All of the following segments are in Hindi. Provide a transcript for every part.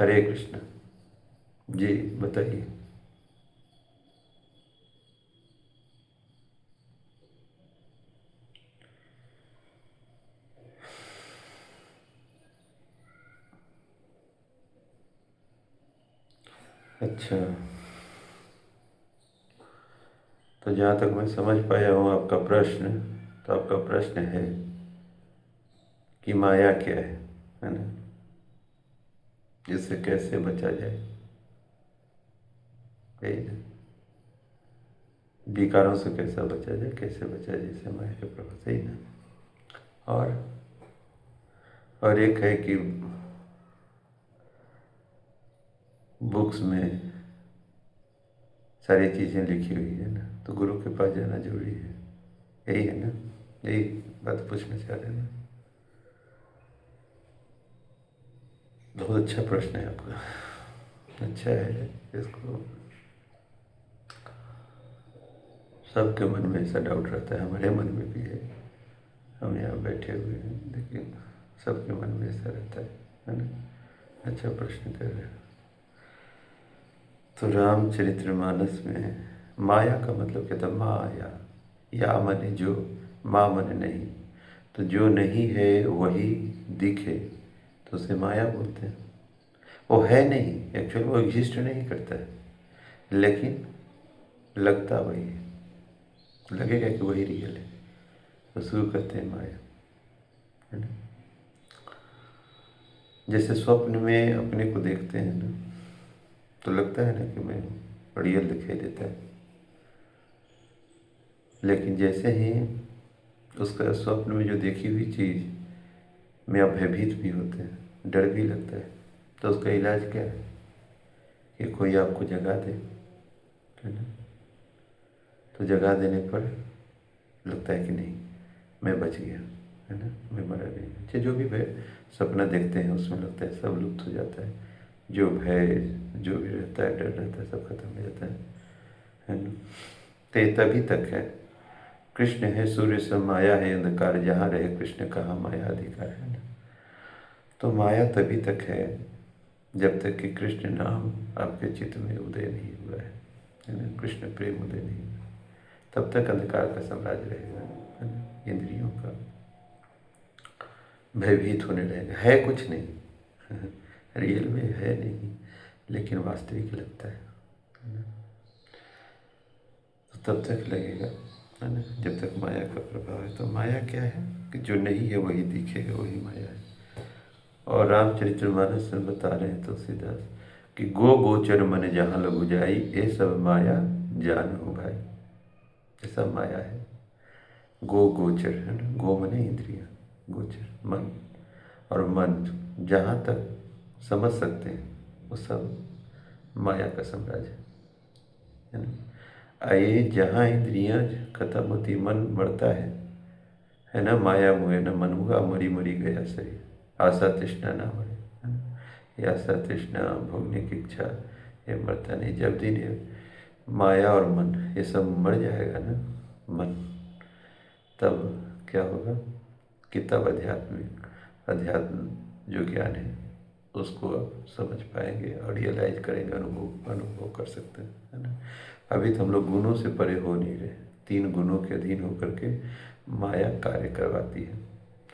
हरे कृष्ण। जी बताइए। अच्छा, तो जहाँ तक मैं समझ पाया हूँ आपका प्रश्न, तो आपका प्रश्न है कि माया क्या है ना, जिससे कैसे बचा जाए, यही ना। विकारों से कैसा बचा जाए, कैसे बचा जाए इससे माया के प्रभाव से ही ना। और एक है कि बुक्स में सारी चीज़ें लिखी हुई है ना, तो गुरु के पास जाना जरूरी है, यही है ना। यही बात पूछना चाह रहे हैं ना। बहुत अच्छा प्रश्न है आपका, अच्छा है। इसको सबके मन में ऐसा डाउट रहता है, हमारे मन में भी है। हम यहाँ बैठे हुए हैं लेकिन सबके मन में ऐसा रहता है ना। अच्छा प्रश्न कर रहे हैं। तो रामचरितमानस में माया का मतलब क्या था? माया, या मने जो, माँ मने नहीं। तो जो नहीं है वही दिखे तो उसे माया बोलते हैं। वो है नहीं, एक्चुअल वो एग्जिस्ट नहीं करता है, लेकिन लगता वही है, लगेगा कि वही रियल है, तो शुरू करते हैं माया, है ना। जैसे स्वप्न में अपने को देखते हैं ना, तो लगता है ना कि मैं रियल दिखाई देता है, लेकिन जैसे ही उसका स्वप्न में जो देखी हुई चीज़ में आप भयभीत भी होते हैं, डर भी लगता है, तो उसका इलाज क्या है कि कोई आपको जगा दे, है ना। तो जगा देने पर लगता है कि नहीं, मैं बच गया, है ना, मैं मरा नहीं। अच्छा, जो भी भय सपना देखते हैं उसमें लगता है सब लुप्त हो जाता है, जो भय जो भी रहता है, डर रहता है, सब खत्म हो जाता है ना। तो ये तभी तक है। कृष्ण है सूर्य सब माया है अंधकार, जहाँ रहे कृष्ण कहाँ माया अधिकार, है ना। तो माया तभी तक है जब तक कि कृष्ण नाम आपके चित्त में उदय नहीं हुआ है ना, कृष्ण प्रेम उदय नहीं हुआ, तब तक अंधकार का साम्राज्य रहेगा, है ना। इंद्रियों का भयभीत होने रहेगा, है कुछ नहीं रियल में है नहीं, लेकिन वास्तविक लगता है ना। तो तब तक लगेगा, है ना, जब तक माया का प्रभाव है। तो माया क्या है कि जो नहीं है वही दिखेगा, वही माया है। और रामचरितमानस में बता रहे हैं तुलसीदास कि गो गोचर मन जहाँ लघु जाई, ये सब माया जान हो भाई। ये सब माया है। गो गोचर, है ना, गो मने इंद्रिया, गोचर मन, और मन जहाँ तक समझ सकते हैं वो सब माया का साम्राज्य है ना। आइए, जहाँ इंद्रियाँ खत्म होती, मन बढ़ता है ना। माया मुए न मन हुआ, मरी मरी गया शरीर, आशा तृष्णा ना मरे, है ना। ये आशा तृष्णा भोगने की इच्छा, ये मरता नहीं। जब दिन ये माया और मन ये सब मर जाएगा ना, मन, तब क्या होगा कि तब अध्यात्म जो ज्ञान है उसको आप समझ पाएंगे और रियलाइज करेंगे, अनुभव कर सकते हैं, है ना। अभी तो हम लोग गुणों से परे हो नहीं रहे, तीन गुणों के अधीन होकर के माया कार्य करवाती है।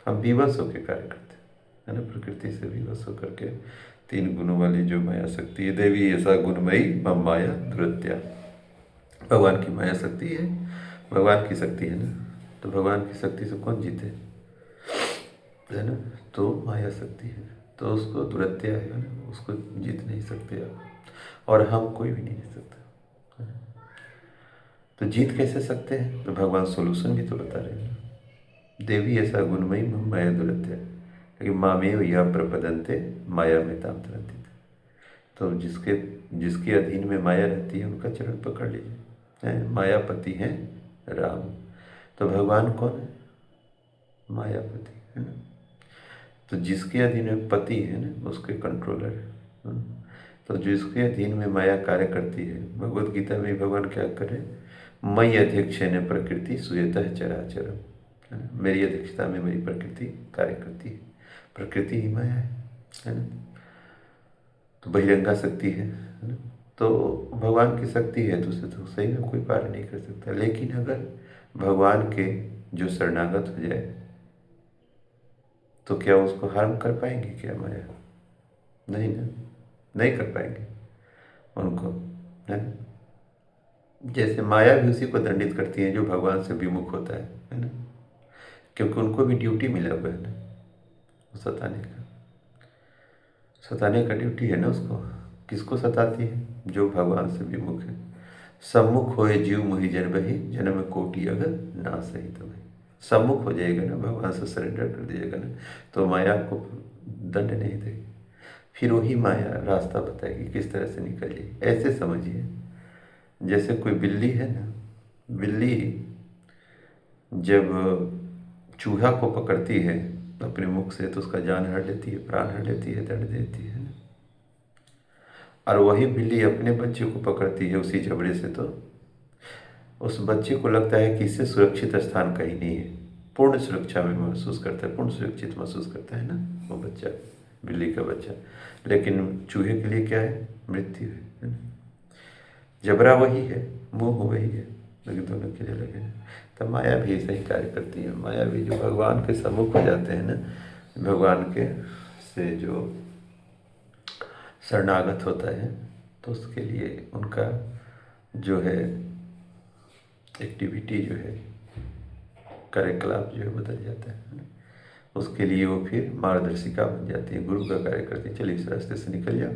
हम विवश होकर कार्य करते हैं, है ना, प्रकृति से विवश होकर के। तीन गुणों वाली जो माया शक्ति है, देवी ऐसा गुणमयी मम माया दुरत्या, भगवान की माया शक्ति है, भगवान की शक्ति है ना। तो भगवान की शक्ति से कौन जीते, है ना। तो माया शक्ति है, तो उसको दुरत्या है ना, उसको जीत नहीं सकते आप, और हम कोई भी नहीं जीत सकता। तो जीत कैसे सकते हैं, तो भगवान सोल्यूशन भी तो बता रहे हैं ना। देवी ऐसा गुणमयी मम माया दुरत्या, लेकिन मामेव यह प्रपदंते माया में ताम तरंती। तो जिसके अधीन में माया रहती है उनका चरण पकड़ लीजिए, है मायापति हैं राम। तो भगवान कौन है? मायापति, है ना। तो जिसके अधीन में पति है ना, उसके कंट्रोलर है, तो जिसके अधीन में माया कार्य करती है, भगवत गीता में भगवान क्या करे, मई अध्यक्ष ने प्रकृति सुयतः चराचरम, है ना। मेरी अध्यक्षता में मेरी प्रकृति कार्य करती है, प्रकृति ही माया है ना। तो बहिरंगा शक्ति है ना। तो भगवान की शक्ति है तो उसे तो सही में कोई पार नहीं कर सकता। लेकिन अगर भगवान के जो शरणागत हो जाए तो क्या उसको हार्म कर पाएंगे क्या माया? नहीं ना, नहीं कर पाएंगे उनको, है ना। जैसे माया भी उसी को दंडित करती है जो भगवान से विमुख होता है ना। क्योंकि उनको भी ड्यूटी मिला हुआ है ना, वो सताने का, सताने का ड्यूटी है ना उसको। किसको सताती है? जो भगवान से विमुख है। सम्मुख होए जीव मुहि जन बही, जन्म कोटि अगर ना सही तो भाई। सम्मुख हो जाएगा ना, भगवान से सरेंडर कर दिएगा ना, तो माया आपको दंड नहीं देगी। फिर वही माया रास्ता बताएगी किस तरह से निकलिए। ऐसे समझिए जैसे कोई बिल्ली है ना, बिल्ली जब चूहा को पकड़ती है अपने मुख से तो उसका जान हर लेती है, प्राण हर लेती है, दंड देती है ना। और वही बिल्ली अपने बच्चे को पकड़ती है उसी जबड़े से, तो उस बच्चे को लगता है कि इससे सुरक्षित स्थान कहीं नहीं है, पूर्ण सुरक्षा में महसूस करता है, पूर्ण सुरक्षित महसूस करता है ना वो बच्चा, बिल्ली का बच्चा। लेकिन चूहे के लिए क्या है? मृत्यु है ना। जबरा वही है, मुंह वही है, लेकिन दोनों के लिए लगे हैं। तब माया भी ऐसा ही कार्य करती है। माया भी जो भगवान के सम्मुख हो जाते हैं ना, भगवान के से जो शरणागत होता है तो उसके लिए उनका जो है एक्टिविटी जो है, कार्यकलाप जो है बदल जाता है ना। उसके लिए वो फिर मार्गदर्शिका बन जाती है, गुरु का कार्य करती है। चलिए इस रास्ते से निकल जाओ,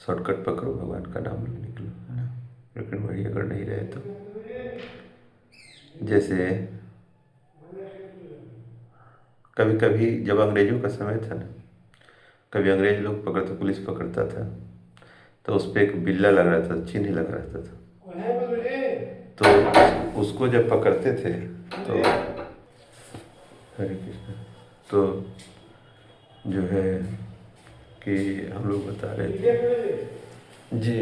शॉर्टकट पकड़ो, भगवान का नाम लो, निकलो, है ना। लेकिन वही अगर नहीं रहे तो जैसे कभी कभी जब अंग्रेजों का समय था ना, कभी अंग्रेज लोग पकड़ते, पुलिस पकड़ता था तो उस पर एक बिल्ला लग रहा था, चिन्ह लग रहा था। तो उसको जब पकड़ते थे तो हरे कृष्ण, तो जो है कि हम लोग बता रहे थे जी।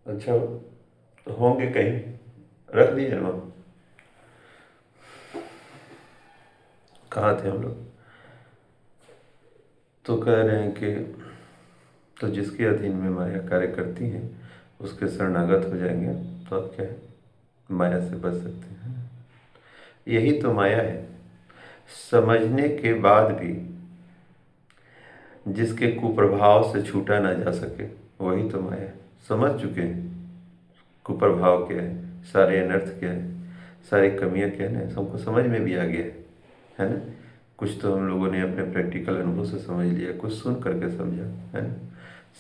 अच्छा, होंगे कहीं, रख दिए ना। कहाँ थे हम लोग? तो कह रहे हैं कि तो जिसके अधीन में माया कार्य करती है उसके शरणागत हो जाएंगे तो आप क्या है, माया से बच सकते हैं। यही तो माया है। समझने के बाद भी जिसके कुप्रभाव से छूटा ना जा सके वही तो माया है। समझ चुके हैं कुप्रभाव क्या है, सारे अनर्थ क्या है, सारी कमियां क्या है ना, सबको समझ में भी आ गया है ना। कुछ तो हम लोगों ने अपने प्रैक्टिकल अनुभव से समझ लिया, कुछ सुन करके समझा, है ना।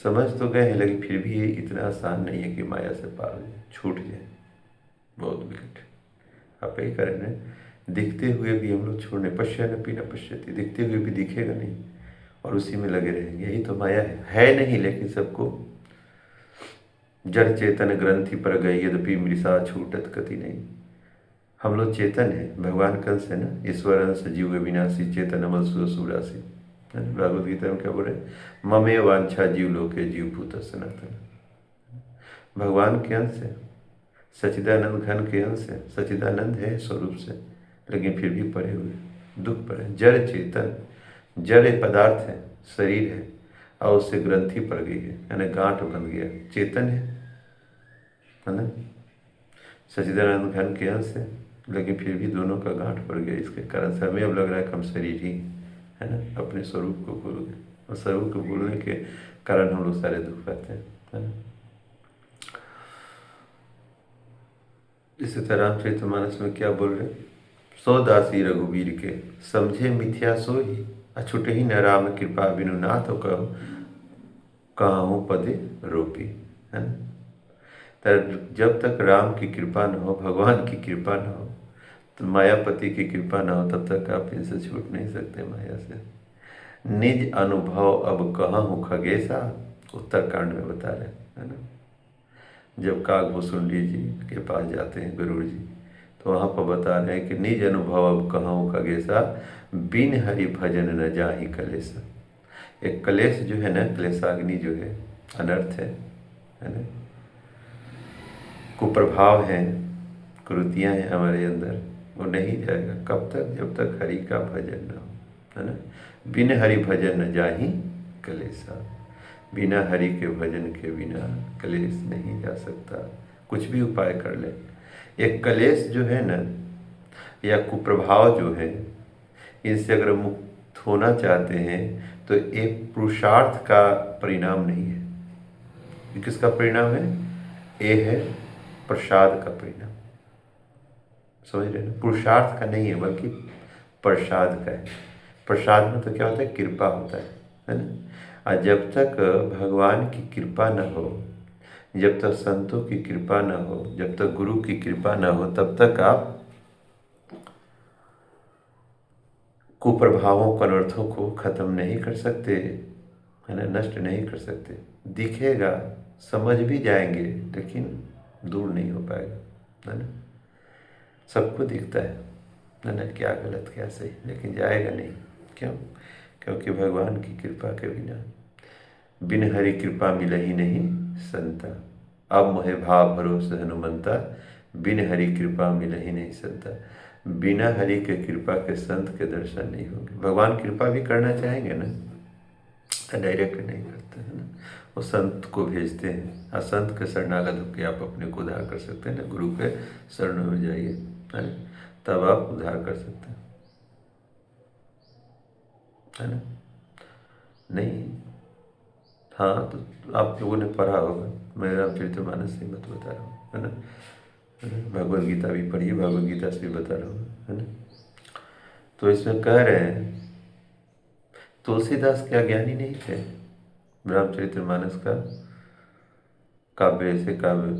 समझ तो गए हैं लेकिन फिर भी ये इतना आसान नहीं है कि माया से पार हो जाए, छूट जाए, बहुत विकट। आप यही करें ना, दिखते हुए भी हम लोग छोड़ने, पश्यन्नपि न पश्यति, दिखते हुए भी दिखेगा नहीं और उसी में लगे रहेंगे। यही तो माया है नहीं, लेकिन सबको जड़ चेतन ग्रंथि पर गई यद्यपि मृषा छूटत गति नहीं। हम लोग चेतन है, भगवान का अंश है ना, ईश्वर अंश जीव विनाशी चेतन अमल सुरासी। भगवद गीता में क्या बोल रहे? ममे वांछा जीव लोके जीव भूत सनातन। भगवान के अंश है, सच्चिदानंद घन के अंश है, सच्चिदानंद है स्वरूप से, लेकिन फिर भी पड़े हुए, दुख पड़े। जड़ चेतन, जड़ एक पदार्थ है, शरीर है, और उससे ग्रंथि पड़ गई है, यानी गांठ बन गया, चेतन है ना। सच्चिदानंद घन के अंश है, लेकिन फिर भी दोनों का गांठ पड़ गया। इसके कारण से हमें अब लग रहा है कि हम शरीर ही है ना, अपने स्वरूप को भूल गए, और स्वरूप को भूलने के कारण हम लोग सारे दुख पाते हैं, है ना। इसी तरह रामचरितमानस में क्या बोल रहे? सो दासी रघुवीर के समझे मिथ्या सो ही, अछूट ही न राम कृपा बिनु नाथ कहो कहाँ पदे रोपी, है ना। जब तक राम की कृपा न हो, भगवान की कृपा न हो, तो मायापति की कृपा न हो, तब तक आप इनसे छूट नहीं सकते माया से। निज अनुभव अब कहाँ हूँ खगेशा, उत्तरकांड में बता रहे है ना। जब काकभूषुंडी जी के पास जाते हैं गरुड़ जी, तो वहाँ पर बता रहे हैं कि निज अनुभव अब कहाँ हूँ खगेशा, बिन हरि भजन न जाहि कलेसा। एक कलेश जो है ना, क्लेशाग्नि जो है, अनर्थ है ना, कुप्रभाव हैं, कुरीतियाँ हैं हमारे अंदर, वो नहीं जाएगा। कब तक? जब तक हरि का भजन न हो, है ना। बिन हरि भजन न जाहि कलेसा, बिना हरि के भजन के बिना कलेश नहीं जा सकता। कुछ भी उपाय कर ले, एक कलेश जो है ना, या कुप्रभाव जो है, इनसे अगर मुक्त होना चाहते हैं तो एक पुरुषार्थ का परिणाम नहीं है। ये किसका परिणाम है? ये है प्रसाद का परिणाम। समझ रहे ना? पुरुषार्थ का नहीं है बल्कि प्रसाद का है। प्रसाद में तो क्या होता है? कृपा होता है ना। और जब तक भगवान की कृपा न हो, जब तक संतों की कृपा न हो, जब तक गुरु की कृपा न हो, तब तक आप कुप्रभावों, अनर्थों को खत्म नहीं कर सकते, है ना, नष्ट नहीं कर सकते। दिखेगा, समझ भी जाएंगे, लेकिन दूर नहीं हो पाएगा, है ना। सबको दिखता है ना, क्या गलत क्या सही, लेकिन जाएगा नहीं। क्यों? क्योंकि भगवान की कृपा के बिना बिन हरि कृपा मिलहि नहीं संता, अब मोहे भाव भरोसे हनुमंता, बिन हरि कृपा मिलहि नहीं संता। बिना हरि के कृपा के संत के दर्शन नहीं होंगे। भगवान कृपा भी करना चाहेंगे ना, तो डायरेक्ट नहीं करते, है ना। वो संत को भेजते हैं, और संत के शरणागत होकर आप अपने को उद्धार कर सकते हैं ना। गुरु के शरणों में जाइए, है ना, तब आप उद्धार कर सकते हैं, है ना। नहीं, हाँ, तो आप लोगों ने पढ़ा होगा, मैं रामचरितमानस से मत बता रहा हूँ, है ना। भगवद गीता भी पढ़िए, भगवद गीता से भी बता रहा हूँ, है ना। तो इसमें कह रहे हैं तुलसीदास क्या ज्ञानी नहीं थे? रामचरितमानस का काव्य, ऐसे काव्य,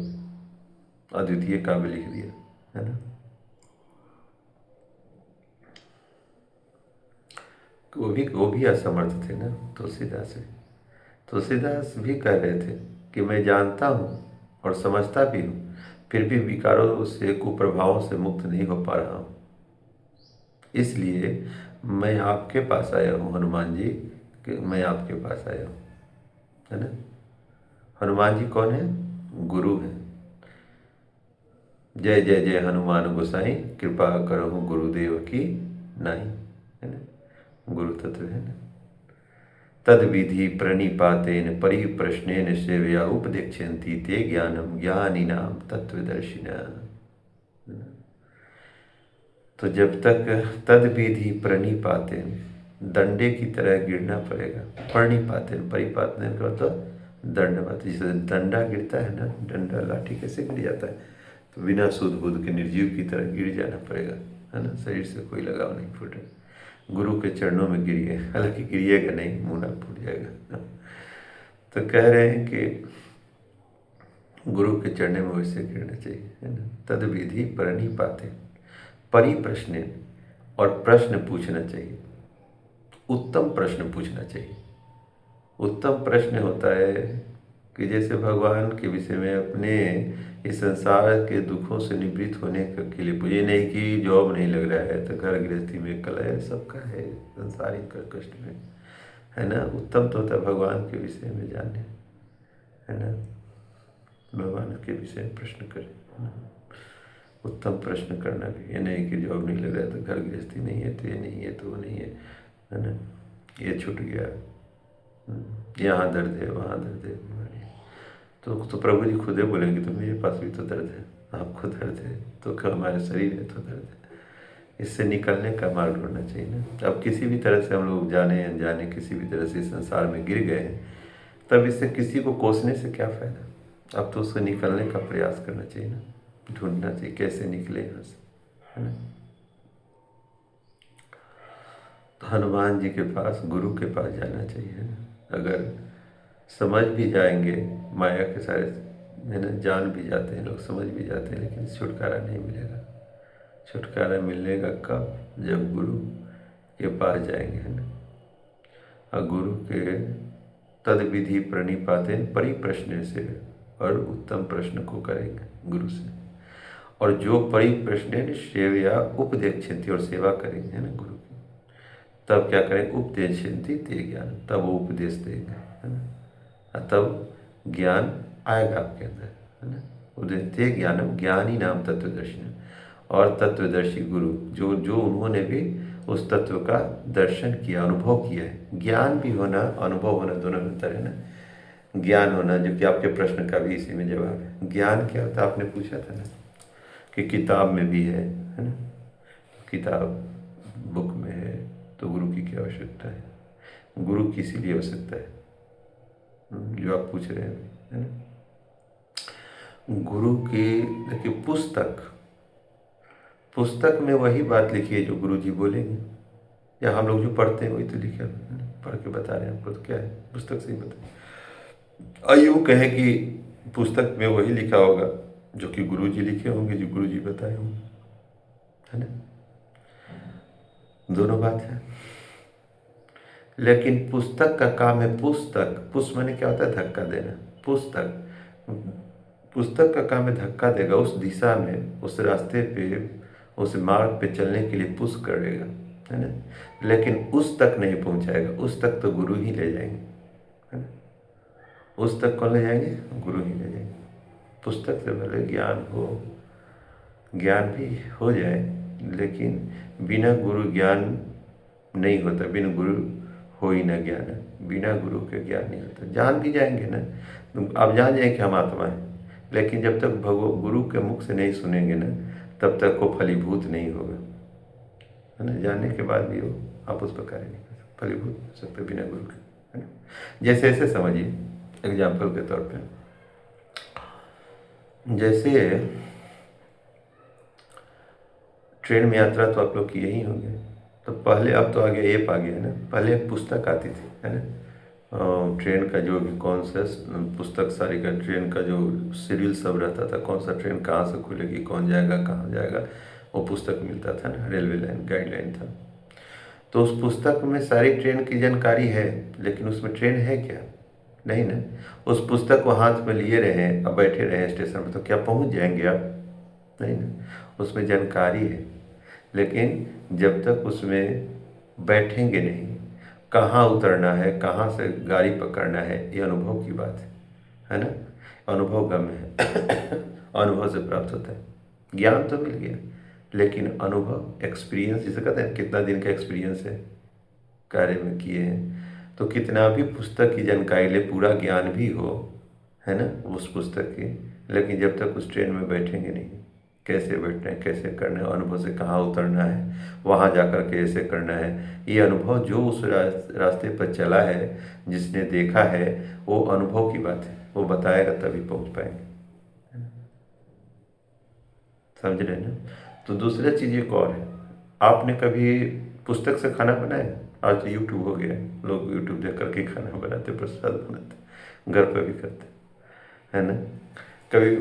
अद्वितीय काव्य लिख दिया, है ना। वो भी असमर्थ थे ना, तुलसीदास भी। तुलसीदास भी कह रहे थे कि मैं जानता हूँ और समझता भी हूँ, फिर भी विकारों से, कुप्रभावों से मुक्त नहीं हो पा रहा हूँ। इसलिए मैं आपके पास आया हूँ हनुमान जी, कि मैं आपके पास आया हूँ, है ना। हनुमान जी कौन है? गुरु हैं। जय जय जय हनुमान गोसाई, कृपा करहु गुरुदेव की नाई, है ना। गुरु तत्व है ना। तद विधि प्रणिपातेन परिप्रश्नेन सेवया उपदेक्षन्ति ते ज्ञानम ज्ञानिनाम तत्वदर्शिना। तो जब तक तद विधि प्रणिपातेन, डंडे की तरह गिरना पड़ेगा। प्रणिपातेन, परिपातन का तो दंडवत, जैसे डंडा गिरता है ना, डंडा लाठी कैसे गिर जाता है, तो बिना सूद बूद के निर्जीव की तरह गिर जाना पड़ेगा, है ना। शरीर से कोई लगाव नहीं फूटे, गुरु के चरणों में गिरिए, हालांकि गिरिएगा नहीं, मुँह ना फूट जाएगा। तो कह रहे हैं कि गुरु के चरणों में वैसे गिरना चाहिए, है ना। तद विधि प्रणिपाते, परिप्रश्न, और प्रश्न पूछना चाहिए, उत्तम प्रश्न पूछना चाहिए। उत्तम प्रश्न होता है कि जैसे भगवान के विषय में, अपने इस संसार के दुखों से निवृत्त होने के लिए पूछे, नहीं कि जॉब नहीं लग रहा है तो घर गृहस्थी में कल है, सबका है संसारिक कष्ट में, है ना। उत्तम तो होता है भगवान के विषय में जाने, है ना, भगवान के विषय में प्रश्न करें, है ना? उत्तम प्रश्न करना भी, ये नहीं कि जॉब नहीं लग रहा है तो घर गृहस्थी नहीं है, तो ये नहीं है, तो वो नहीं है ना, ये छूट गया, यहाँ दर्द है, वहाँ दर्द है, तो प्रभु जी खुद ही बोलेंगे तो मेरे पास भी तो दर्द है, आपको दर्द है, तो क्या हमारे शरीर है तो दर्द है। इससे निकलने का मार्ग ढूंढना चाहिए ना। अब किसी भी तरह से हम लोग जाने अनजाने किसी भी तरह से संसार में गिर गए हैं, तब इससे किसी को कोसने से क्या फ़ायदा। अब तो उससे निकलने का प्रयास करना चाहिए ना, ढूंढना चाहिए कैसे निकले यहाँ से, है ना। तो हनुमान जी के पास, गुरु के पास जाना चाहिए ना। अगर समझ भी जाएंगे माया के सारे, है ना, जान भी जाते हैं लोग, समझ भी जाते हैं, लेकिन छुटकारा नहीं मिलेगा। छुटकारा मिलेगा कब? जब गुरु के पास जाएंगे, है ना। और गुरु के तद विधि प्रणिपातेन परिप्रश्न से, और उत्तम प्रश्न को करेंगे गुरु से, और जो परिप्रश्न सेवया उपदेक्षन्ति, और सेवा करेंगे, है ना, गुरु की, तब क्या करेंगे? उपदेक्षन्ति ते ज्ञान, तब वो उपदेश देंगे, है ना। तब ज्ञान आएगा आपके अंदर, है ना। उपदेश ते ज्ञानम ज्ञानी नाम तत्वदर्शिना, और तत्वदर्शी गुरु, जो जो उन्होंने भी उस तत्व का दर्शन किया, अनुभव किया है। ज्ञान भी होना, अनुभव होना, दोनों में अंतर है ना। ज्ञान होना, जो कि आपके प्रश्न का भी इसी में जवाब है। ज्ञान क्या होता है, आपने पूछा था ना कि किताब में भी है ना। किताब बुक में है तो गुरु की क्या आवश्यकता है? गुरु की इसीलिए आवश्यकता है जो आप पूछ रहे हैं, है ना। गुरु की देखिए, पुस्तक में वही बात लिखी है जो गुरु जी बोलेंगे, या हम लोग जो पढ़ते हैं वही तो लिखा है ना? पढ़ के बता रहे हैं आपको, तो क्या है, पुस्तक से ही बता। आइए कहें कि पुस्तक में वही लिखा होगा जो कि गुरु जी लिखे होंगे, जो गुरु जी बताए होंगे, है ना। दोनों बात है। लेकिन पुस्तक का काम है, पुष्प माने क्या होता है, धक्का देना। पुस्तक का काम है धक्का देगा, उस दिशा में, उस रास्ते पे, उस मार्ग पे चलने के लिए पुश करेगा, है ना। लेकिन उस तक नहीं पहुंचाएगा, उस तक तो गुरु ही ले जाएंगे, है ना। उस तक कौन ले जाएंगे? गुरु ही ले जाएंगे। पुस्तक से भले ज्ञान हो, ज्ञान भी हो जाए, लेकिन बिना गुरु ज्ञान नहीं होता। बिना गुरु हो ही ना ज्ञान, बिना गुरु के ज्ञान नहीं होता। जान भी जाएंगे ना, आप जान जाएंगे कि हम आत्मा है, लेकिन जब तक गुरु के मुख से नहीं सुनेंगे ना, तब तक वो फलीभूत नहीं होगा, है ना। जानने के बाद भी वो आप उस पर कार्य नहीं कर सकते, फलीभूत हो सकते बिना गुरु के, है ना। जैसे ऐसे समझिए, एग्जाम्पल के तौर पे, जैसे ट्रेन में यात्रा तो आप लोग किए ही होंगे। तो पहले, अब तो आ गया, ऐप आ गया है ना। पहले एक पुस्तक आती थी, है ना। ट्रेन का जो भी कौन सा पुस्तक सारी का, ट्रेन का जो शेड्यूल सब रहता था, कौन सा ट्रेन कहाँ से खुलेगी, कौन जाएगा, कहाँ जाएगा, वो पुस्तक मिलता था ना। रेलवे लाइन गाइडलाइन था। तो उस पुस्तक में सारी ट्रेन की जानकारी है, लेकिन उसमें ट्रेन है क्या? नहीं ना। उस पुस्तक को हाथ में लिए रहे, अब बैठे रहे स्टेशन पर, तो क्या पहुंच जाएंगे आप? नहीं ना। उसमें जानकारी है, लेकिन जब तक उसमें बैठेंगे नहीं, कहाँ उतरना है, कहाँ से गाड़ी पकड़ना है, ये अनुभव की बात है ना। अनुभव गम्य है अनुभव से प्राप्त होता है। ज्ञान तो मिल गया, लेकिन अनुभव, एक्सपीरियंस जिसे कहते हैं, कितना दिन का एक्सपीरियंस है, कार्य में किए हैं। तो कितना भी पुस्तक की जानकारी ले, पूरा ज्ञान भी हो, है ना, उस पुस्तक की, लेकिन जब तक उस ट्रेन में बैठेंगे नहीं, कैसे बैठना है, कैसे करना है, अनुभव से कहाँ उतरना है, वहाँ जाकर कैसे करना है, ये अनुभव जो उस रास्ते पर चला है, जिसने देखा है, वो अनुभव की बात है, वो बताएगा तभी पहुँच पाएंगे, समझ रहे ना। तो दूसरा चीज़ एक और है, आपने कभी पुस्तक से खाना बनाया? आज तो यूट्यूब हो गया, लोग यूट्यूब देख करके खाना बनाते, प्रसाद बनाते, घर पर भी करते, है ना। कभी,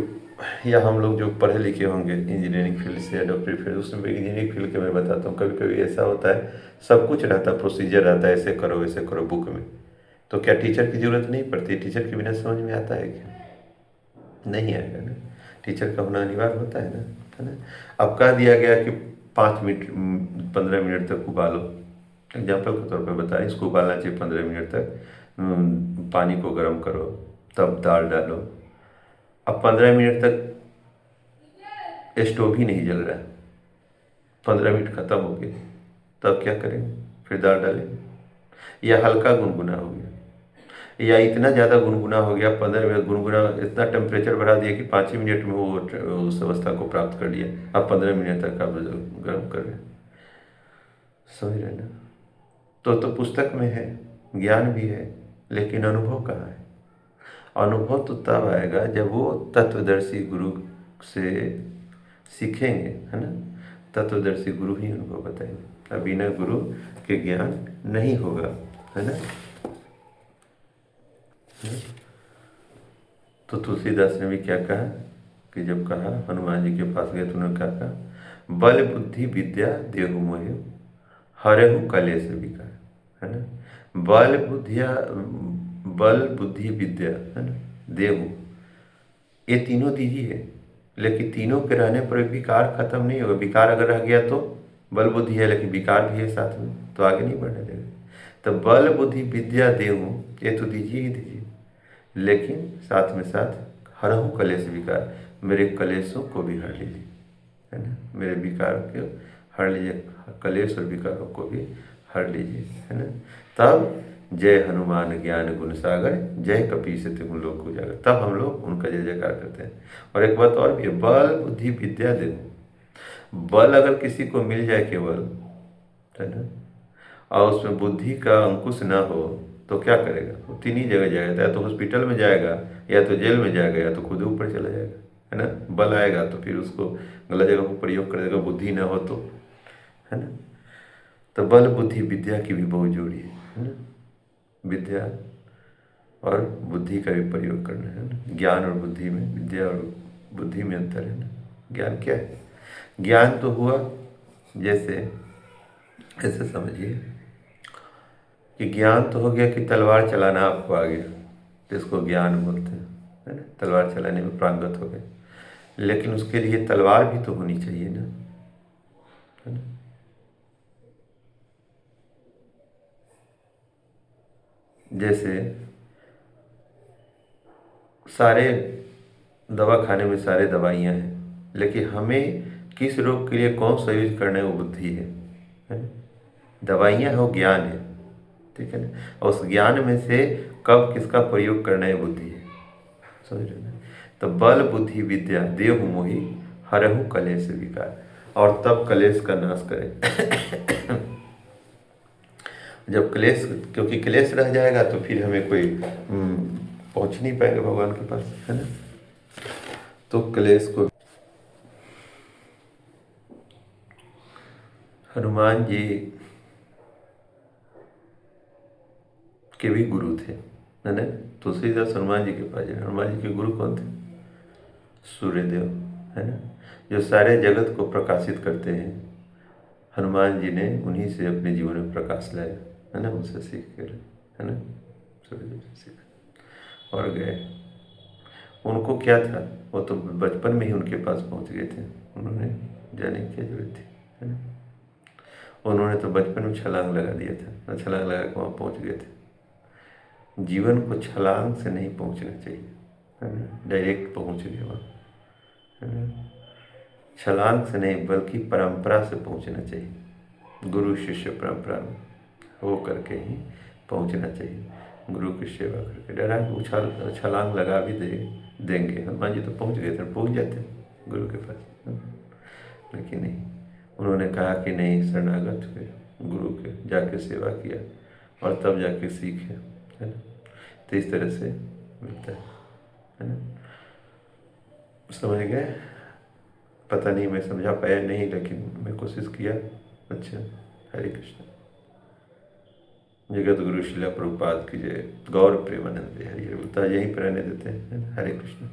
या हम लोग जो पढ़े लिखे होंगे इंजीनियरिंग फील्ड से या डॉक्टरी फील्ड, उसमें इंजीनियरिंग फील्ड के मैं बताता हूँ, कभी कभी ऐसा होता है, सब कुछ रहता है, प्रोसीजर रहता है, ऐसे करो वैसे करो बुक में, तो क्या टीचर की ज़रूरत नहीं पड़ती? टीचर के बिना समझ में आता है क्या? नहीं आएगा ना। टीचर का होना अनिवार्य होता है ना, है ना। अब कह दिया गया कि 5 मिनट 15 मिनट तक उबालो, एग्जाम्पल के तौर पर बता रहे, इसको उबालना चाहिए 15 मिनट तक, पानी को गर्म करो, तब दाल डालो। अब 15 मिनट तक स्टोव ही नहीं जल रहा है, 15 मिनट खत्म हो गए, तब क्या करेंगे? फिर दाल डालेंगे। या हल्का गुनगुना हो गया, या इतना ज़्यादा गुनगुना हो गया, 15 मिनट गुनगुना, इतना टेम्परेचर बढ़ा दिया कि 5 ही मिनट में वो उस अवस्था को प्राप्त कर लिया, अब 15 मिनट तक आप गर्म कर रहे हैं, समझ रहे ना। तो पुस्तक में है, ज्ञान भी है, लेकिन अनुभव कहाँ है? अनुभव तो तब आएगा जब वो तत्वदर्शी गुरु से सीखेंगे, है ना। तत्वदर्शी गुरु ही अनुभव बताएंगे, अब बिना गुरु के ज्ञान नहीं होगा, है ना। तो तुलसीदास ने भी क्या कहा कि जब कहा हनुमान जी के पास गए तो उन्होंने क्या कहा, बल बुद्धि विद्या देहु मोहि हरहु कलेश विकार, है ना। बल बुद्धि विद्या, है ना, देहु, ये तीनों दीजिए, लेकिन तीनों के रहने पर विकार खत्म नहीं होगा। विकार अगर रह गया तो बल बुद्धि है, लेकिन विकार भी है साथ में, तो आगे नहीं बढ़ने देगा। तो बल बुद्धि विद्या देहु, ये तो दीजिए ही दीजिए, लेकिन साथ में साथ हरहु कलेश विकार, मेरे कलेशों को भी हर लीजिए, है ना। मेरे विकारों को हर लीजिए, कलेश और विकारों को भी हर लीजिए, है ना। तब जय हनुमान ज्ञान गुण सागर, जय कपीस तिहुँ लोक उजागर, तब हम लोग उनका जय जयकार करते हैं। और एक बात और भी है, बल बुद्धि विद्या देहु। बल अगर किसी को मिल जाए केवल, है ना, और उसमें बुद्धि का अंकुश ना हो तो क्या करेगा, वो तीन ही जगह जाएगा, या तो हॉस्पिटल में जाएगा, या तो जेल में जाएगा, या तो खुद ऊपर चला जाएगा, है ना। बल आएगा तो फिर उसको गलत जगह पर प्रयोग कर देगा, बुद्धि ना हो तो, है ना। तो बल बुद्धि विद्या की भी बहुत जरूरी है ना। विद्या और बुद्धि का भी प्रयोग करना है ना। ज्ञान और बुद्धि में, विद्या और बुद्धि में अंतर है ना। ज्ञान क्या है? ज्ञान तो हुआ, जैसे ऐसे समझिए कि ज्ञान तो हो गया कि तलवार चलाना आपको आ गया, जिसको ज्ञान बोलते हैं, है ना। तलवार चलाने में पारंगत हो गए, लेकिन उसके लिए तलवार भी तो होनी चाहिए ना, है ना। जैसे सारे दवा खाने में सारे दवाइयाँ हैं, लेकिन हमें किस रोग के लिए कौन सा यूज करना है वो बुद्धि है ना। दवाइयाँ हो, ज्ञान है, ठीक है ना। और उस ज्ञान में से कब किसका प्रयोग करना है बुद्धि है, समझ रहे ना। तो बल बुद्धि विद्या देहु मोहि, हरहु कलेश विकार, और तब कलेश का नाश करें। जब क्लेश, क्योंकि क्लेश रह जाएगा तो फिर हमें कोई पहुंच नहीं पाएगा भगवान के पास, है ना। तो क्लेश को, हनुमान जी के भी गुरु थे, है ना। तुलसीदास हनुमान जी के पास जाए, हनुमान जी के गुरु कौन थे? सूर्यदेव, है ना, जो सारे जगत को प्रकाशित करते हैं। हनुमान जी ने उन्हीं से अपने जीवन में प्रकाश लाया, है ना, उनसे सीख कर, है ना, सूर्यदेव से सीखा और गए। उनको क्या था, वो तो बचपन में ही उनके पास पहुंच गए थे, उन्होंने जाने की क्या जरूरत थी, है ना। उन्होंने तो बचपन में छलांग लगा दिया था, छलांग लगा के वहाँ पहुँच गए थे। जीवन को छलांग से नहीं पहुँचना चाहिए, है ना, डायरेक्ट पहुँच गए वहाँ, है ना। छलांग से नहीं बल्कि परंपरा से पहुँचना चाहिए, गुरु शिष्य परंपरा में हो करके ही पहुँचना चाहिए। गुरु की सेवा करके डायरेक्ट उछाल छलांग लगा भी देंगे। हनुमान जी तो पहुँच गए थे, पहुँच जाते गुरु के पास, लेकिन नहीं, उन्होंने कहा कि नहीं, शरणागत हुए गुरु के, जाके सेवा किया और तब जाके सीखे, है ना। तो इस तरह से मिलता है ना। समझ गए? पता नहीं मैं समझा पाया नहीं, लेकिन मैं कोशिश किया। अच्छा, हरे कृष्ण। जगत गुरु शिला प्रभुपाद की जय। गौर प्रेमानंद हरि हरि। यहीं पर रहने देते हैं, हरे कृष्ण।